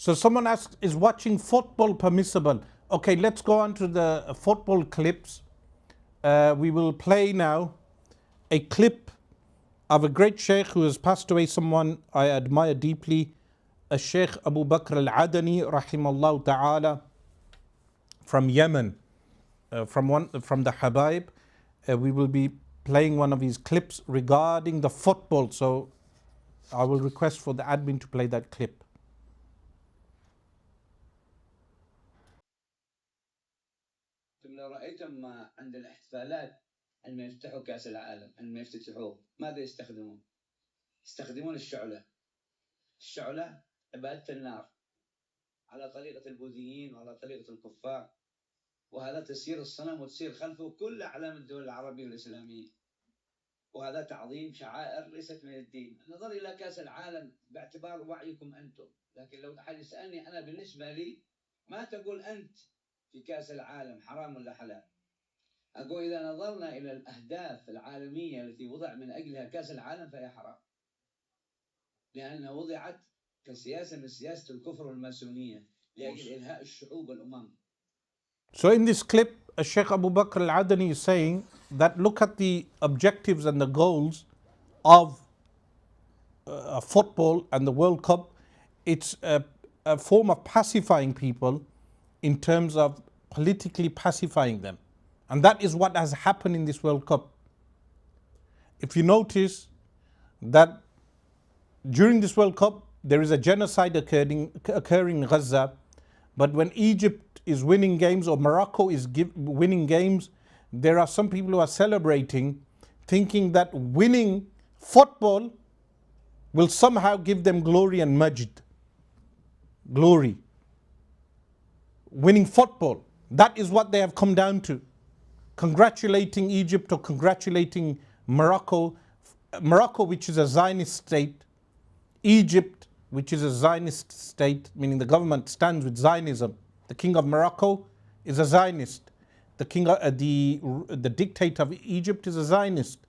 So someone asks, is watching football permissible? Okay, let's go on to the football clips. We will play now a clip of a great sheikh who has passed away, someone I admire deeply, a Shaykh Abu Bakr Al-Adani, rahimallahu ta'ala, from Yemen, from the Habaib. We will be playing one of his clips regarding the football. So I will request for the admin to play that clip. لو رأيتم عند الاحتفالات عندما يفتحوا كأس العالم عندما يفتتحوه ماذا يستخدمون؟ يستخدمون الشعلة عبادة النار على طريقة البوذيين وعلى طريقة الكفار، وهذا تسيير الصنم وتسير خلفه كل أعلام الدول العربية والإسلامية، وهذا تعظيم شعائر ليست من الدين. النظر إلى كأس العالم باعتبار وعيكم أنتم، لكن لو أحد يسألني أنا بالنسبة لي ما تقول أنت في كأس العالم حرام ولا حلال. أقول إذا نظرنا إلى الأهداف العالمية التي وضع من أجلها كأس العالم فهي حرام، لأنها وضعت كسياسة من سياسة الكفر والماسونية لأجل إلهاء الشعوب والأمم. So in this clip, Shaykh Abu Bakr Al-Adani is saying that look at the objectives and the goals of football and the World Cup. It's a form of pacifying people in terms of politically pacifying them. And that is what has happened in this World Cup. If you notice that during this World Cup, there is a genocide occurring in Gaza, but when Egypt is winning games or Morocco is winning games, there are some people who are celebrating, thinking that winning football will somehow give them glory and majd. Glory. Winning football. That is what they have come down to. Congratulating Egypt or congratulating Morocco. Morocco, which is a Zionist state. Egypt, which is a Zionist state, meaning the government stands with Zionism. The king of Morocco is a Zionist. The king, the dictator of Egypt is a Zionist.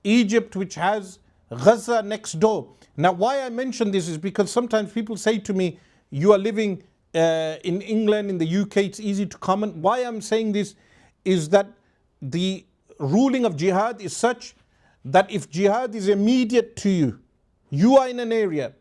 Egypt, which has Gaza next door. Now, why I mention this is because sometimes people say to me, you are living in England, in the UK, it's easy to comment. Why I'm saying this is that the ruling of jihad is such that if jihad is immediate to you, you are in an area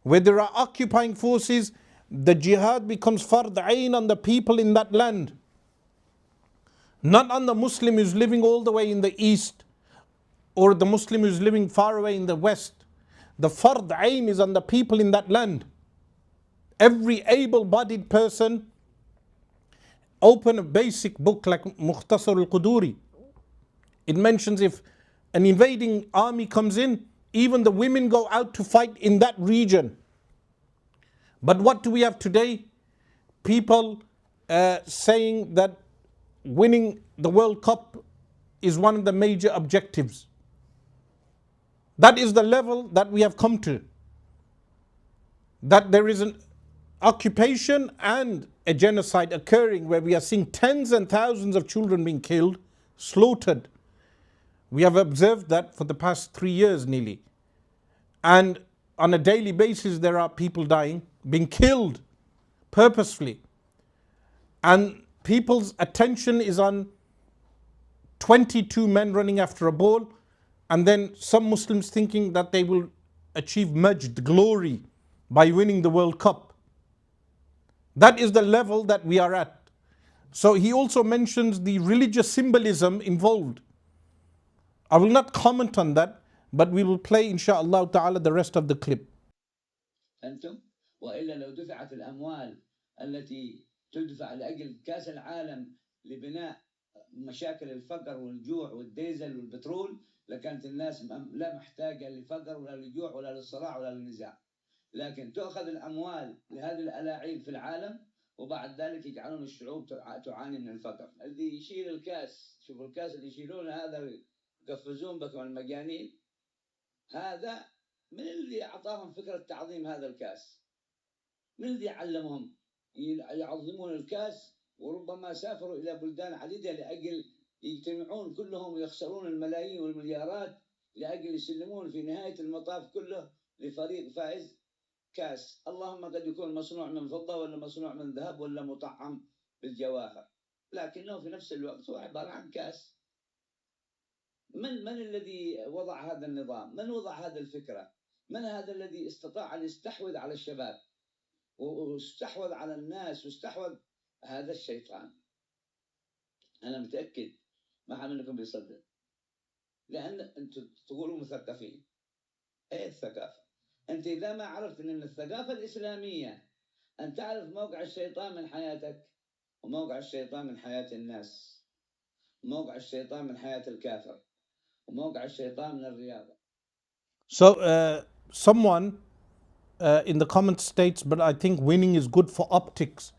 where there are occupying forces, the jihad becomes Fard al Ayn on the people in that land. Not on the Muslim who's living all the way in the east or the Muslim who's living far away in the west. The Fard al Ayn is on the people in that land. Every able-bodied person, open a basic book like Mukhtasar al-Quduri. It mentions if an invading army comes in, even the women go out to fight in that region. But what do we have today? People saying that winning the World Cup is one of the major objectives. That is the level that we have come to. That there is an occupation and a genocide occurring where we are seeing tens and thousands of children being killed, slaughtered. We have observed that for the past 3 years nearly. And on a daily basis there are people dying, being killed purposefully. And people's attention is on 22 men running after a ball, and then some Muslims thinking that they will achieve majd, glory, by winning the World Cup. That is the level that we are at. So he also mentions the religious symbolism involved. I will not comment on that, but we will play inshallah ta'ala the rest of the clip. أنتم وإلا لو دفعت الأموال التي تدفع لأجل كأس العالم لبناء مشاكل الفقر والجوع والديزل والبترول لكانت الناس لا محتاجة لفقر ولا لجوع ولا للصراع ولا للنزاع. لكن تؤخذ الأموال لهذه الألاعيب في العالم وبعد ذلك يجعلون الشعوب تعاني من الفقر. اللي يشيل الكاس، شوفوا الكاس اللي يشيلونه هذا يقفزون بكم المجانين، هذا من اللي أعطاهم فكرة تعظيم هذا الكاس؟ من اللي علمهم يعظمون الكاس؟ وربما سافروا إلى بلدان عديدة لأجل يجتمعون كلهم ويخسرون الملايين والمليارات لأجل يسلمون في نهاية المطاف كله لفريق فائز. كاس، اللهم قد يكون مصنوع من فضة ولا مصنوع من ذهب ولا مطعم بالجواهر، لكنه في نفس الوقت هو عبارة عن كاس. من الذي وضع هذا النظام؟ من وضع هذه الفكرة؟ من هذا الذي استطاع أن يستحوذ على الشباب واستحوذ على الناس واستحوذ؟ هذا الشيطان. أنا متأكد ما حد منكم بيصدق، لأن أنتم تقولوا مثقفين. إيه الثقافة؟ أنت إذا ما عرفت أن الثقافة الإسلامية أن تعرف موقع الشيطان من حياتك، وموقع الشيطان من حياة الناس، وموقع الشيطان من حياة الكافر، وموقع الشيطان من الرياضة. So someone in the comment states, but I think winning is good for optics.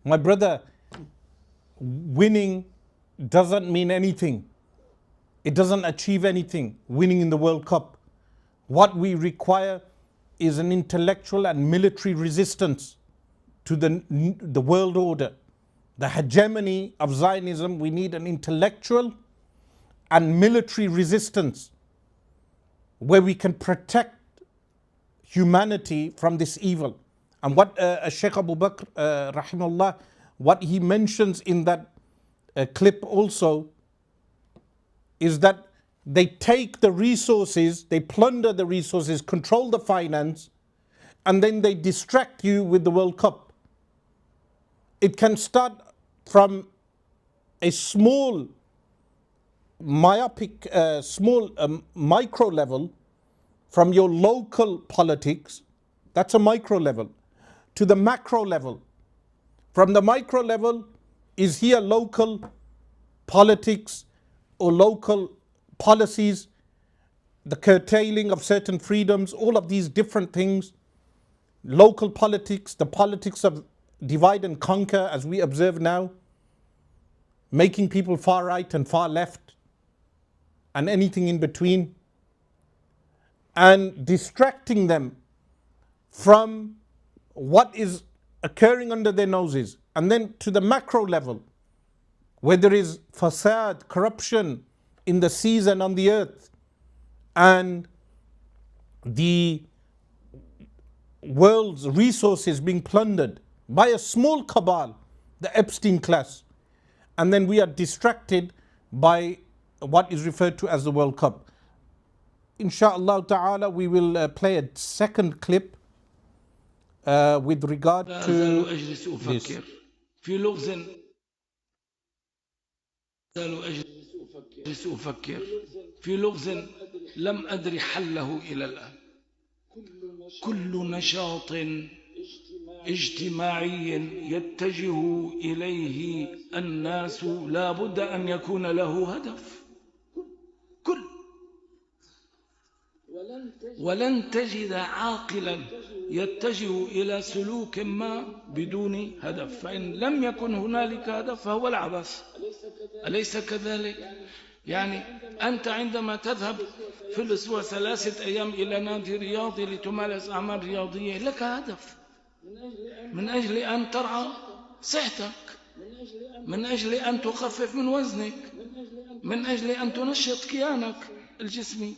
My brother, winning doesn't mean anything. It doesn't achieve anything, winning in the World Cup. What we require is an intellectual and military resistance to the world order. The hegemony of Zionism, we need an intellectual and military resistance where we can protect humanity from this evil. And what Shaykh Abu Bakr, rahimahullah, what he mentions in that clip also is that they take the resources, they plunder the resources, control the finance, and then they distract you with the World Cup. It can start from a small, myopic, micro level, from your local politics, that's a micro level, to the macro level. From the micro level is here local politics or local policies, the curtailing of certain freedoms, all of these different things. Local politics, the politics of divide and conquer as we observe now, making people far right and far left and anything in between, and distracting them from what is occurring under their noses. And then to the macro level, where there is fasad, corruption in the seas and on the earth, and the world's resources being plundered by a small cabal, the Epstein class. And then we are distracted by what is referred to as the World Cup. Insha'Allah ta'ala, we will play a second clip with regard to this. أجلس أفكر في لغز لم أدري حله إلى الآن. كل نشاط اجتماعي يتجه إليه الناس لا بد أن يكون له هدف. ولن تجد عاقلا يتجه إلى سلوك ما بدون هدف، فإن لم يكن هنالك هدف فهو العبث. أليس كذلك؟ يعني أنت عندما تذهب في الأسبوع 3 أيام إلى نادي رياضي لتمارس أعمال رياضية لك هدف، من أجل أن ترعى صحتك، من أجل أن تخفف من وزنك، من أجل أن تنشط كيانك الجسمي.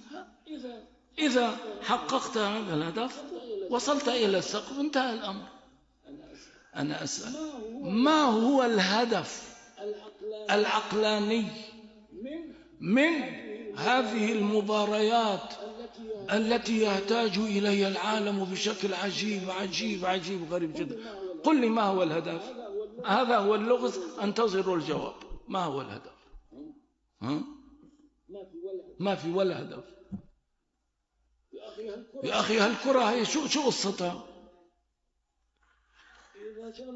إذا حققت هذا الهدف وصلت إلى السقف، انتهى الأمر. أنا أسأل، ما هو الهدف العقلاني من هذه المباريات التي يحتاج إليها العالم بشكل عجيب عجيب عجيب غريب جدا؟ قل لي ما هو الهدف؟ هذا هو اللغز، أنتظر الجواب. ما هو الهدف؟ ما في ولا هدف. يا أخي هالكرة هي شو قصتها؟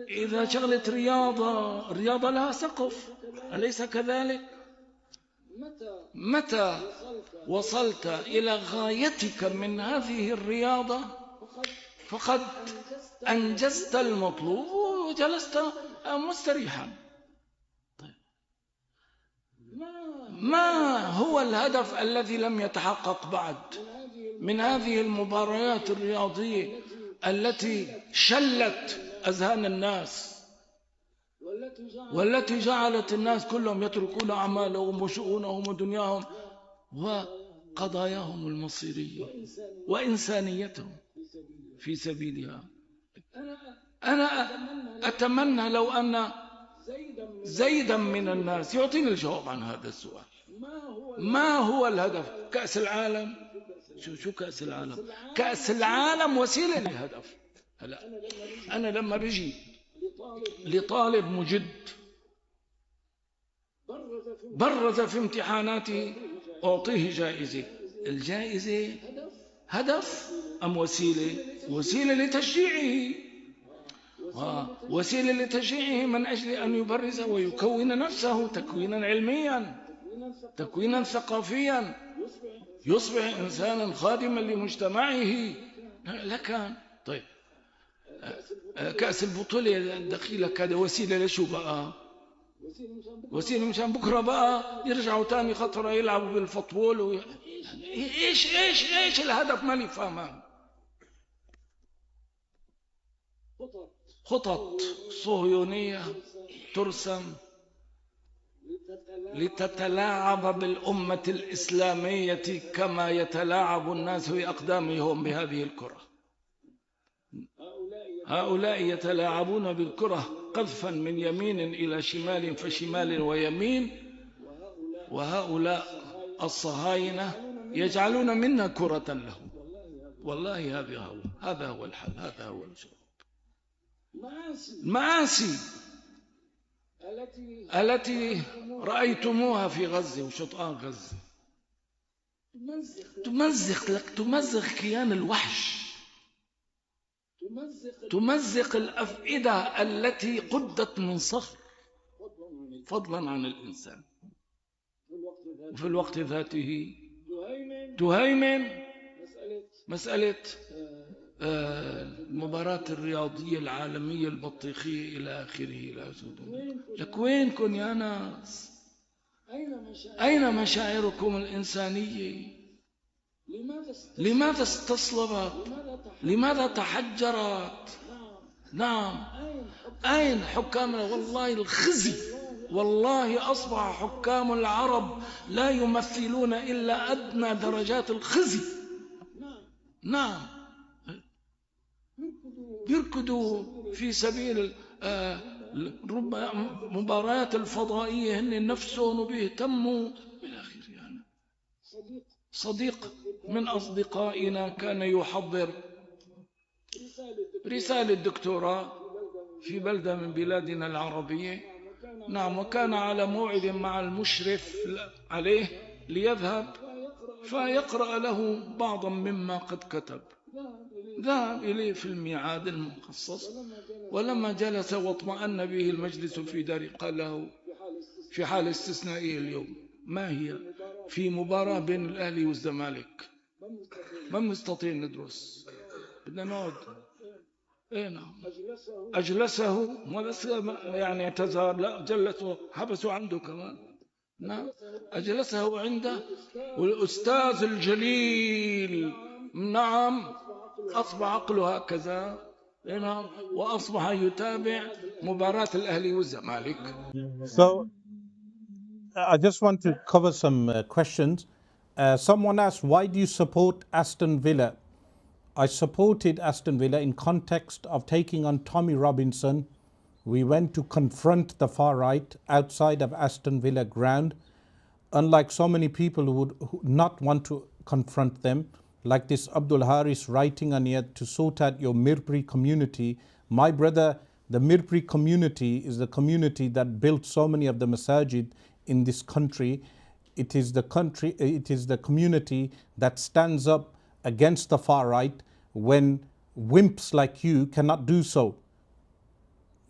إذا شغلت رياضة لها سقف، أليس كذلك؟ متى وصلت إلى غايتك من هذه الرياضة فقد أنجزت المطلوب وجلست مستريحا. ما هو الهدف الذي لم يتحقق بعد من هذه المباريات الرياضية التي شلت أذهان الناس والتي جعلت الناس كلهم يتركون أعمالهم وشؤونهم ودنياهم وقضاياهم المصيرية وإنسانيتهم في سبيلها. أنا أتمنى لو أن زيدا من الناس يعطيني الجواب عن هذا السؤال. ما هو الهدف؟ كأس العالم. شو كأس العالم؟ كأس العالم وسيلة لهدف. هلا أنا لما بيجي لطالب مجد برز في امتحاناته أعطيه جائزة. الجائزة هدف أم وسيلة؟ وسيلة لتشجيعه، وسيلة لتشجيعه من أجل أن يبرز ويكون نفسه تكوينا علميا، تكوينا ثقافيا، يصبح إنسانا خادما لمجتمعه. لكن طيب كأس البطولة الدخيلة كذا وسيلة لشو بقى؟ وسيلة مشان بكرة بقى يرجعوا تاني خطرة يلعبوا بالفطبول إيش الهدف؟ ماني فاهمان. خطط صهيونية ترسم لتتلاعب بالأمة الإسلامية كما يتلاعب الناس بأقدامهم بهذه الكرة. هؤلاء يتلاعبون بالكرة قذفا من يمين إلى شمال فشمال ويمين، وهؤلاء الصهاينة يجعلون منا كرة لهم. والله هذا هو الحل، هذا هو الجواب. المآسي التي رأيتموها في غزة وشطآن غزة تمزق كيان الوحش، تمزق الأفئدة التي قدت من صخر فضلا عن الإنسان، وفي الوقت ذاته تهيمن مسألة المباراة الرياضية العالمية البطيخية إلى آخره. لك وينكم يا ناس؟ أين مشاعركم الإنسانية؟ لماذا استصلبت؟ لماذا تحجرت؟ نعم، أين حكامنا؟ والله الخزي، والله أصبح حكام العرب لا يمثلون إلا أدنى درجات الخزي. نعم، يركضوا في سبيل مباريات الفضائية هن نفسهم وبيهتموا بالآخر. يعني صديق من أصدقائنا كان يحضر رسالة دكتوراه في بلدة من بلادنا العربية. نعم، وكان على موعد مع المشرف عليه ليذهب فيقرأ له بعضا مما قد كتب. ذهب إليه في الميعاد المخصص، ولما جلس واطمأن به المجلس في داره قال له في حال استثنائية اليوم: ما هي؟ في مباراة بين الأهلي والزمالك، ما مستطيع ندرس، بدنا نقعد. نعم، أجلسه يعني اعتذر، لا جلسه حبسوا عنده كمان. نعم، أجلسه عنده، والأستاذ الجليل نعم أصبح عقله هكذا. نعم، وأصبح يتابع مباراة الأهلي والزمالك. So I just want to cover some questions. Someone asked, why do you support Aston Villa? I supported Aston Villa in context of taking on Tommy Robinson. We went to confront the far right outside of Aston Villa ground. Unlike so many people who would not want to confront them, like this Abdul Haris writing on here to sort out your Mirpuri community. My brother, the Mirpuri community is the community that built so many of the masajid in this country. It is the community that stands up against the far right when wimps like you cannot do so.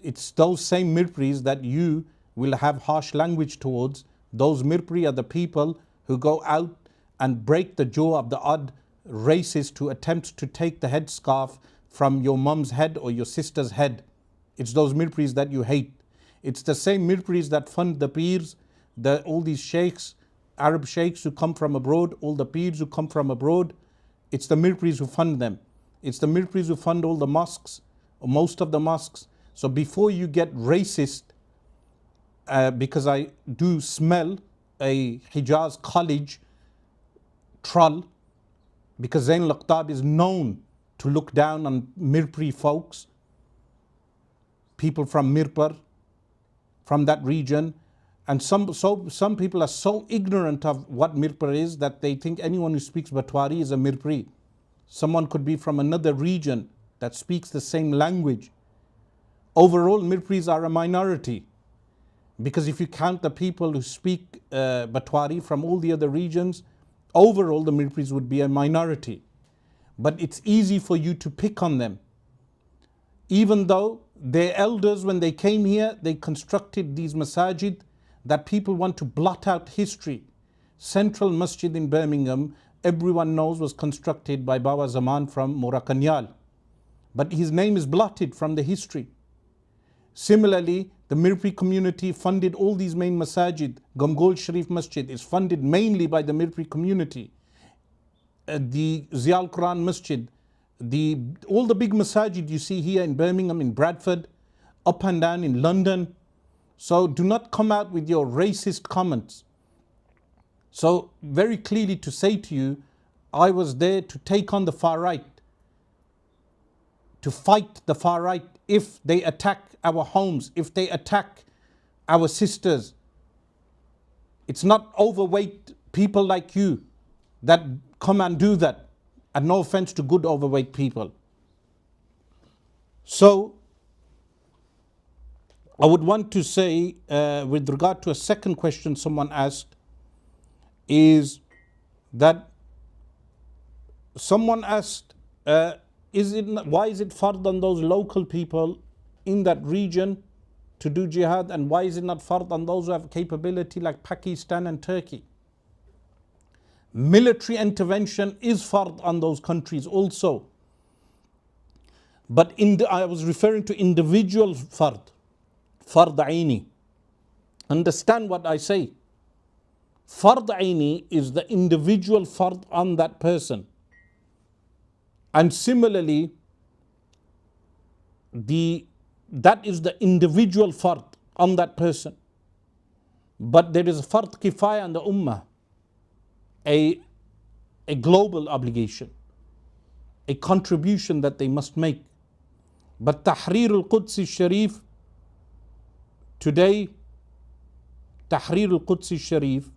It's those same Mirpuris that you will have harsh language towards. Those Mirpuri are the people who go out and break the jaw of the odd racist who attempts to take the headscarf from your mum's head or your sister's head. It's those Mirpuris that you hate. It's the same Mirpuris that fund the peers, all these sheikhs, Arab sheikhs who come from abroad, all the peers who come from abroad. It's the Mirpuris who fund them. It's the Mirpuris who fund all the mosques, or most of the mosques. So before you get racist, because I do smell a Hijaz college troll, because Zain al-Aqtab is known to look down on Mirpuri folks, people from Mirpur, from that region. And some people are so ignorant of what Mirpur is that they think anyone who speaks Batwari is a Mirpuri. Someone could be from another region that speaks the same language. Overall, Mirpuris are a minority, because if you count the people who speak Batwari from all the other regions, overall the Mirpuris would be a minority. But it's easy for you to pick on them. Even though their elders, when they came here, they constructed these masajid that people want to blot out history. Central Masjid in Birmingham, everyone knows, was constructed by Baba Zaman from Murakanyal. But his name is blotted from the history. Similarly, the Mirpuri community funded all these main masajid. Gamgol Sharif Masjid is funded mainly by the Mirpuri community. The Ziyal Quran Masjid, all the big masajid you see here in Birmingham, in Bradford, up and down in London. So do not come out with your racist comments. So very clearly to say to you, I was there to take on the far right, to fight the far right if they attack our homes, if they attack our sisters. It's not overweight people like you that come and do that. And no offense to good overweight people. So I would want to say, with regard to a second question someone asked, is that someone asked, why is it fard on those local people in that region to do jihad, and why is it not fard on those who have capability like Pakistan and Turkey? Military intervention is fard on those countries also. But I was referring to individual fard al Ayn. Understand what I say. Fard al Ayn is the individual fard on that person. And similarly, that is the individual fard on that person. But there is a Fard Kifayah on the Ummah, a global obligation, a contribution that they must make. But Tahrir al-Quds al-Sharif, today, Tahrir al-Quds al-Sharif,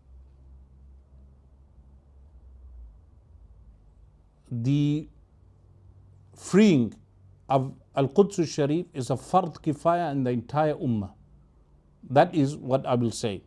the freeing of Al-Quds al-Sharif is a Fard Kifayah in the entire Ummah. That is what I will say.